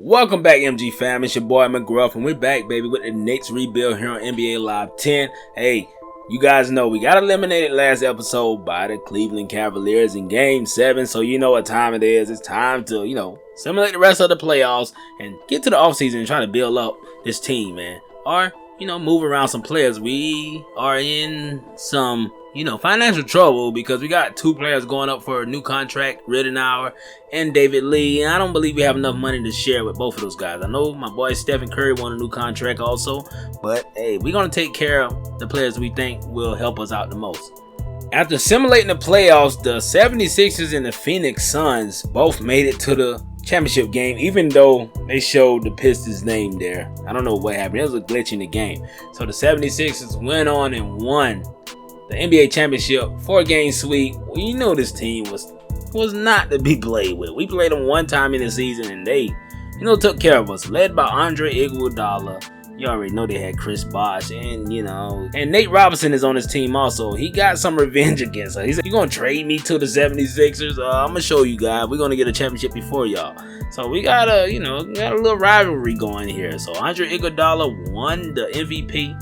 Welcome back, MG fam. It's your boy McGruff, and we're back, baby, with the Knicks Rebuild here on NBA Live 10. Hey, you guys know we got eliminated last episode by the Cleveland Cavaliers in Game 7, so you know what time it is. It's time to, simulate the rest of the playoffs and get to the offseason and try to build up this team, man. Or, move around some players. We are in some, financial trouble because we got two players going up for a new contract, Ridenour and David Lee. And I don't believe we have enough money to share with both of those guys. I know my boy Stephen Curry won a new contract also, but hey, we're going to take care of the players we think will help us out the most. After simulating the playoffs, the 76ers and the Phoenix Suns both made it to the championship game, even though they showed the Pistons name there. I don't know what happened. There was a glitch in the game. So the 76ers went on and won the NBA championship, 4-game sweep. Well, you know this team was not to be played with. We played them one time in the season and they, took care of us. Led by Andre Iguodala. You already know they had Chris Bosh and, and Nate Robinson is on his team also. He got some revenge against us. He said, "You gonna trade me to the 76ers? I'm gonna show you guys. We're gonna get a championship before y'all." So we got a, got a little rivalry going here. So Andre Iguodala won the MVP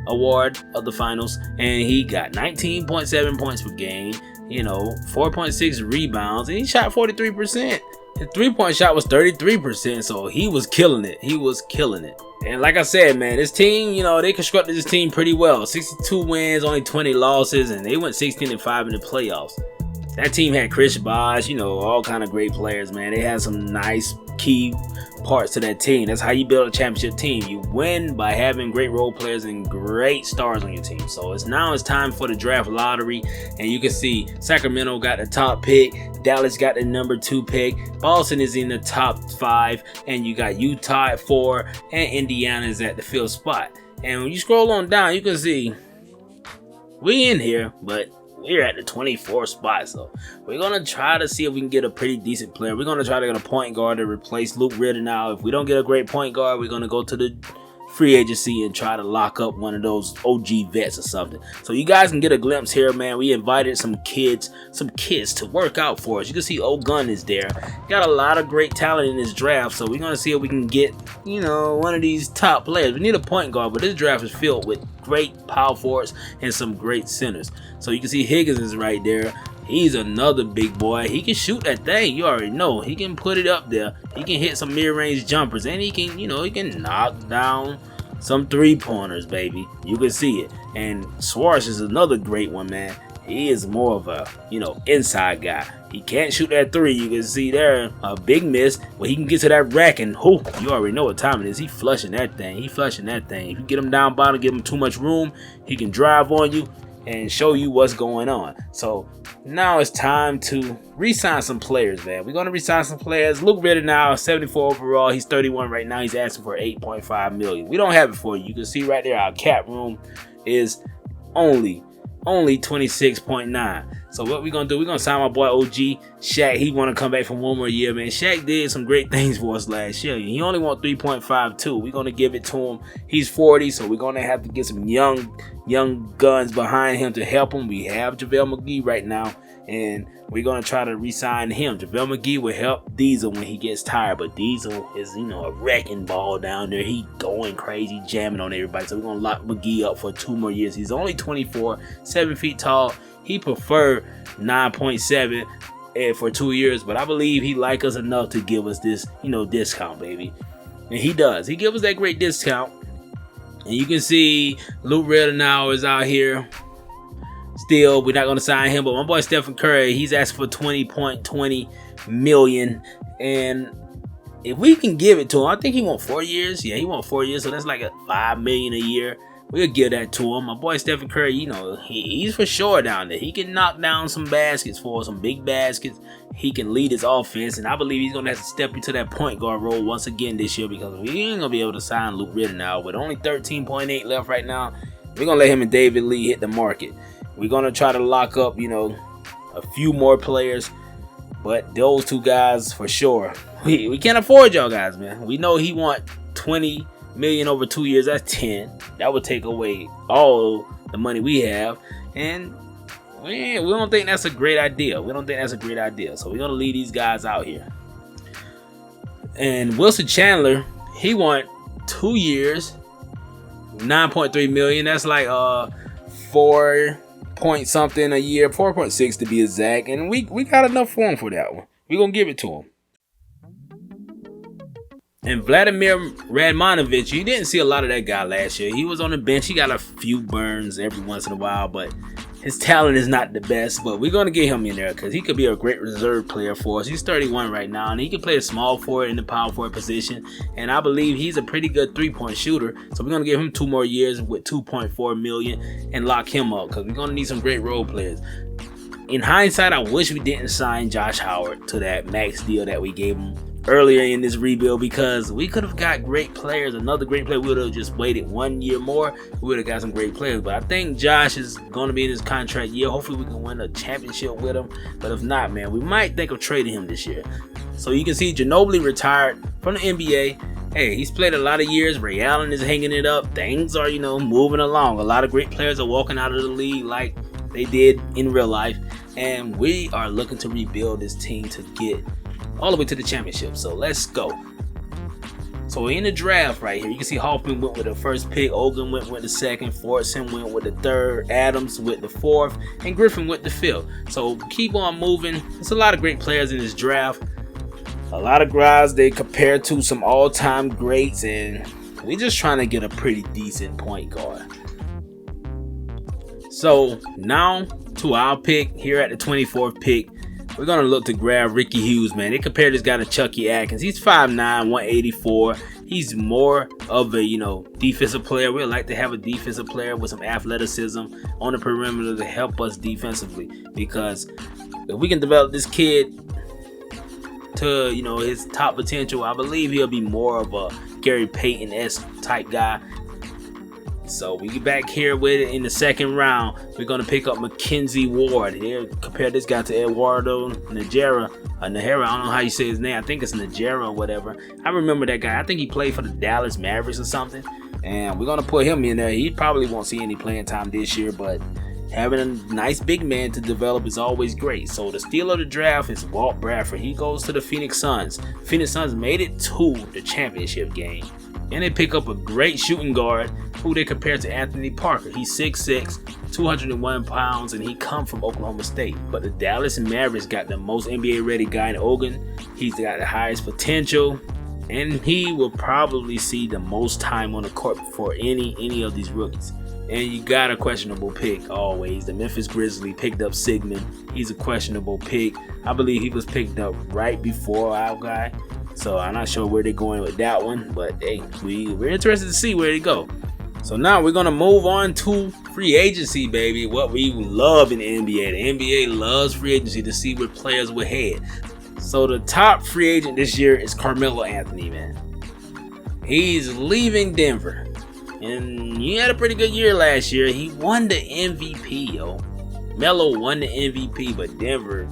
award of the finals, and he got 19.7 points per game, 4.6 rebounds, and he shot 43%. His 3-point shot was 33%, so he was killing it. And like I said, man, this team, they constructed this team pretty well. 62 wins, only 20 losses, and they went 16-5 in the playoffs. That team had Chris Bosh, all kind of great players, man. They had some nice key parts to that team. That's how you build a championship team. You win by having great role players and great stars on your team. So it's time for the draft lottery, and you can see Sacramento got the top pick, Dallas got the number 2 pick, Boston is in the top 5, and you got Utah at 4, and Indiana is at the 5th spot. And when you scroll on down, you can see we in here, but we're at the 24th spot, so we're going to try to see if we can get a pretty decent player. We're going to try to get a point guard to replace Luke Ridenour. If we don't get a great point guard, we're going to go to the free agency and try to lock up one of those OG vets or something. So you guys can get a glimpse here, man. We invited some kids to work out for us. You can see Ogun is there. Got a lot of great talent in this draft, so we're going to see if we can get, one of these top players. We need a point guard, but this draft is filled with great power forwards and some great centers. So you can see Higgins is right there. He's another big boy. He can shoot that thing. You already know. He can put it up there. He can hit some mid-range jumpers, and he can, he can knock down some three-pointers, baby. You can see it. And Swartz is another great one, man. He is more of a, inside guy. He can't shoot that three. You can see there a big miss, but he can get to that rack and you already know what time it is. He flushing that thing. If you get him down bottom, give him too much room, he can drive on you and show you what's going on. So now it's time to re-sign some players, man. We're going to re-sign some players. Luke Ridenour, 74 overall. He's 31 right now. He's asking for $8.5 million. We don't have it for you. You can see right there our cap room is only 26.9. So what we're going to do, we're going to sign my boy OG Shaq. He want to come back for one more year, man. Shaq did some great things for us last year. He only want 3.52. We're going to give it to him. He's 40, so we're going to have to get some young guns behind him to help him. We have JaVale McGee right now, and we're going to try to re-sign him. JaVale McGee will help Diesel when he gets tired, but Diesel is, a wrecking ball down there. He going crazy, jamming on everybody. So we're going to lock McGee up for 2 more years. He's only 24, 7 feet tall. He preferred 9.7 for 2 years, but I believe he like us enough to give us this, discount, baby. And he does. He gives us that great discount. And you can see Luke Ridenour is out here. Still, we're not going to sign him, but my boy Stephen Curry, he's asking for $20.20 million. And if we can give it to him, I think he wants 4 years. Yeah, he wants 4 years, so that's like a $5 million a year. We'll give that to him. My boy Stephen Curry, he's for sure down there. He can knock down some baskets for some big baskets. He can lead his offense, and I believe he's going to have to step into that point guard role once again this year because we ain't going to be able to sign Luke Ridenour. With only 13.8 left right now, we're going to let him and David Lee hit the market. We're going to try to lock up, a few more players, but those two guys for sure. We can't afford y'all guys, man. We know he want 20 million over 2 years. That's 10. That would take away all the money we have, and we don't think that's a great idea. So we're gonna leave these guys out here. And Wilson Chandler, he want 2 years, 9.3 million. That's like 4 point something a year, 4.6 to be exact. And we got enough for him for that one. We're gonna give it to him. And Vladimir Radmanovich, you didn't see a lot of that guy last year. He was on the bench. He got a few burns every once in a while, but his talent is not the best. But we're going to get him in there because he could be a great reserve player for us. He's 31 right now, and he can play a small forward in the power forward position. And I believe he's a pretty good three-point shooter. So we're going to give him 2 more years with $2.4 million and lock him up because we're going to need some great role players. In hindsight, I wish we didn't sign Josh Howard to that max deal that we gave him earlier in this rebuild, because we could have got great players. Another great player. We would have just waited 1 year more. We would have got some great players. But I think Josh is going to be in his contract year. Hopefully we can win a championship with him. But if not, man, we might think of trading him this year. So you can see Ginobili retired from the NBA. Hey, he's played a lot of years. Ray Allen is hanging it up. Things are, moving along. A lot of great players are walking out of the league like they did in real life. And we are looking to rebuild this team to get all the way to the championship. So let's go. So in the draft right here, you can see Hoffman went with the first pick, Ogun went with the second, Fortson went with the third, Adams with the fourth, and Griffin with the fifth. So keep on moving. There's a lot of great players in this draft. A lot of guys they compare to some all-time greats, and we're just trying to get a pretty decent point guard. So now to our pick here at the 24th pick. We're going to look to grab Ricky Hughes, man. They compare this guy to Chucky Atkins. He's 5'9", 184. He's more of a, defensive player. We'd like to have a defensive player with some athleticism on the perimeter to help us defensively. Because if we can develop this kid to, his top potential, I believe he'll be more of a Gary Payton-esque type guy. So we get back here with it in the second round. We're going to pick up Mackenzie Ward. Here, compare this guy to Eduardo Najera. I don't know how you say his name. I think it's Najera or whatever. I remember that guy. I think he played for the Dallas Mavericks or something. And we're going to put him in there. He probably won't see any playing time this year, but having a nice big man to develop is always great. So the steal of the draft is Walt Bradford. He goes to the Phoenix Suns. Phoenix Suns made it to the championship game. And they pick up a great shooting guard who they compare to Anthony Parker. He's 6'6", 201 pounds, and he come from Oklahoma State. But the Dallas Mavericks got the most NBA-ready guy in Ogun. He's got the highest potential, and he will probably see the most time on the court for any of these rookies. And you got a questionable pick always. The Memphis Grizzlies picked up Sigmund. He's a questionable pick. I believe he was picked up right before our guy. So I'm not sure where they're going with that one, but hey, we're interested to see where they go. So now we're gonna move on to free agency, baby. What we love in the NBA. The NBA loves free agency to see where players will head. So the top free agent this year is Carmelo Anthony, man. He's leaving Denver, and he had a pretty good year last year. He won the MVP, yo. Melo won the MVP, but Denver,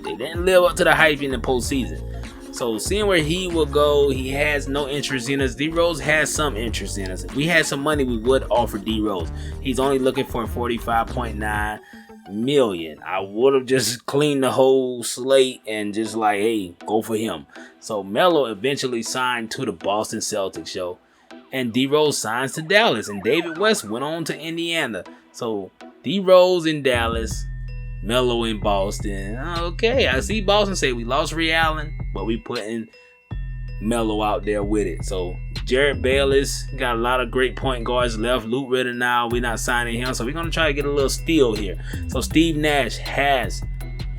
they didn't live up to the hype in the postseason. So seeing where he will go, he has no interest in us. D-Rose has some interest in us. If we had some money, we would offer D-Rose. He's only looking for $45.9 million. I would have just cleaned the whole slate and just like, hey, go for him. So Melo eventually signed to the Boston Celtics, yo. And D-Rose signs to Dallas. And David West went on to Indiana. So D-Rose in Dallas, Melo in Boston. Okay, I see Boston say we lost Ray Allen, but we putting Melo out there with it. So Jared Bayless got a lot of great point guards left. Luke Ritter now, we're not signing him, so we're gonna try to get a little steal here. So Steve Nash has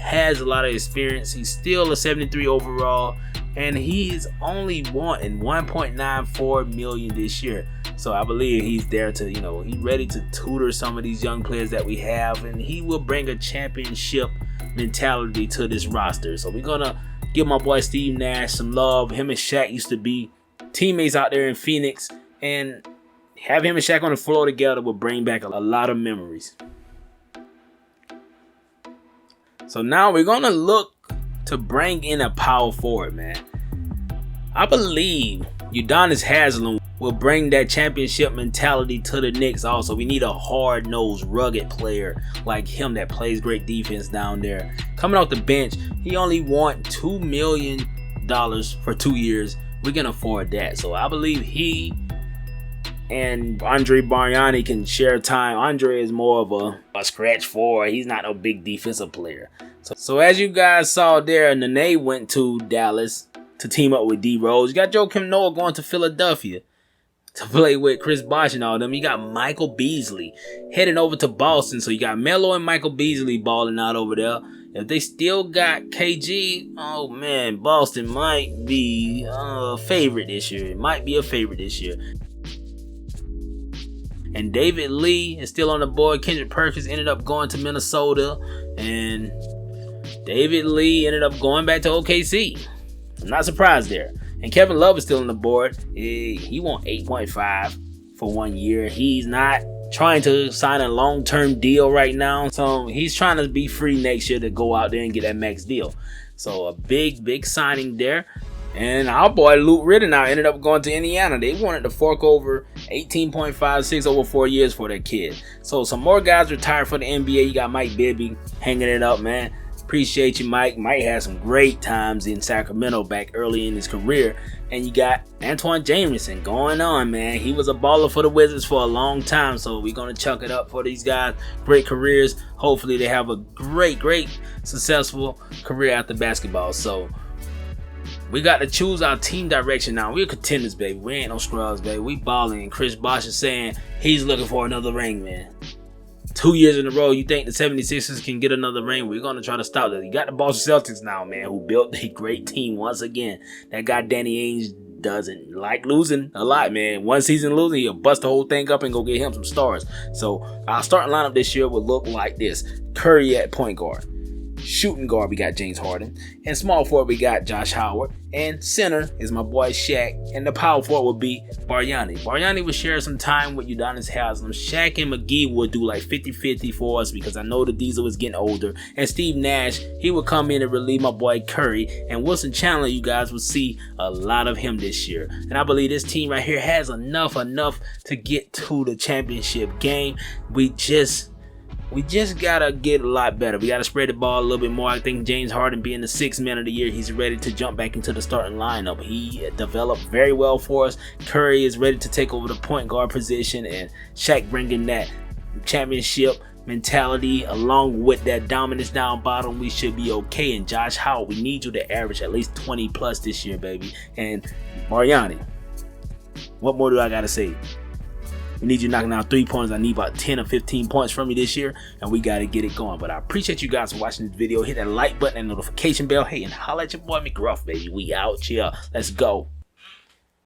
a lot of experience. He's still a 73 overall, and he's only wanting $1.94 million this year. So I believe he's there to, he's ready to tutor some of these young players that we have, and he will bring a championship mentality to this roster. So we're gonna give my boy Steve Nash some love. Him and Shaq used to be teammates out there in Phoenix, and have him and Shaq on the floor together will bring back a lot of memories. So now we're gonna look to bring in a power forward, man. I believe Udonis Haslem will bring that championship mentality to the Knicks also. We need a hard-nosed, rugged player like him that plays great defense down there. Coming off the bench, he only wants $2 million for 2 years, we can afford that. So I believe he and Andre Bargnani can share time. Andre is more of a scratch forward. He's not a big defensive player. So as you guys saw there, Nene went to Dallas to team up with D Rose. You got Joakim Noah going to Philadelphia to play with Chris Bosh and all them. You got Michael Beasley heading over to Boston. So you got Melo and Michael Beasley balling out over there. If they still got KG, oh man, Boston might be a favorite this year. It might be a favorite this year. And David Lee is still on the board. Kendrick Perkins ended up going to Minnesota. And David Lee ended up going back to OKC. I'm not surprised there. And Kevin Love is still on the board. He won 8.5 for 1 year. He's not trying to sign a long-term deal right now. So he's trying to be free next year to go out there and get that max deal. So a big signing there. And our boy Luke Ridenour ended up going to Indiana. They wanted to fork over 18.56 over 4 years for that kid. So some more guys retired for the NBA. You got Mike Bibby hanging it up, man. Appreciate you, Mike. Mike had some great times in Sacramento back early in his career. And you got Antoine Jameson going on, man. He was a baller for the Wizards for a long time. So we're going to chuck it up for these guys. Great careers. Hopefully they have a great, successful career after basketball. So we got to choose our team direction now. We're contenders, baby. We ain't no scrubs, baby. We balling. And Chris Bosh is saying he's looking for another ring, man. 2 years in a row, you think the 76ers can get another ring? We're going to try to stop that. You got the Boston Celtics now, man, who built a great team once again. That guy Danny Ainge doesn't like losing a lot, man. One season losing, he'll bust the whole thing up and go get him some stars. So our starting lineup this year will look like this. Curry at point guard. Shooting guard, we got James Harden. And small forward, we got Josh Howard. And center is my boy Shaq. And the power forward will be Bargnani. Bargnani will share some time with Udonis Haslem. Shaq and McGee will do like 50-50 for us because I know the Diesel is getting older. And Steve Nash, he will come in and relieve my boy Curry. And Wilson Chandler, you guys will see a lot of him this year. And I believe this team right here has enough to get to the championship game. We just gotta get a lot better. We gotta spread the ball a little bit more. I think James Harden being the 6th man of the year, he's ready to jump back into the starting lineup. He developed very well for us. Curry is ready to take over the point guard position, and Shaq bringing that championship mentality along with that dominance down bottom. We should be okay. And Josh Howard, we need you to average at least 20 plus this year, baby. And Bargnani, what more do I gotta say? We need you knocking down 3 points. I need about 10 or 15 points from you this year, and we got to get it going. But I appreciate you guys for watching this video. Hit that like button and notification bell. Hey, and holla at your boy McGruff, baby. We out here. Let's go.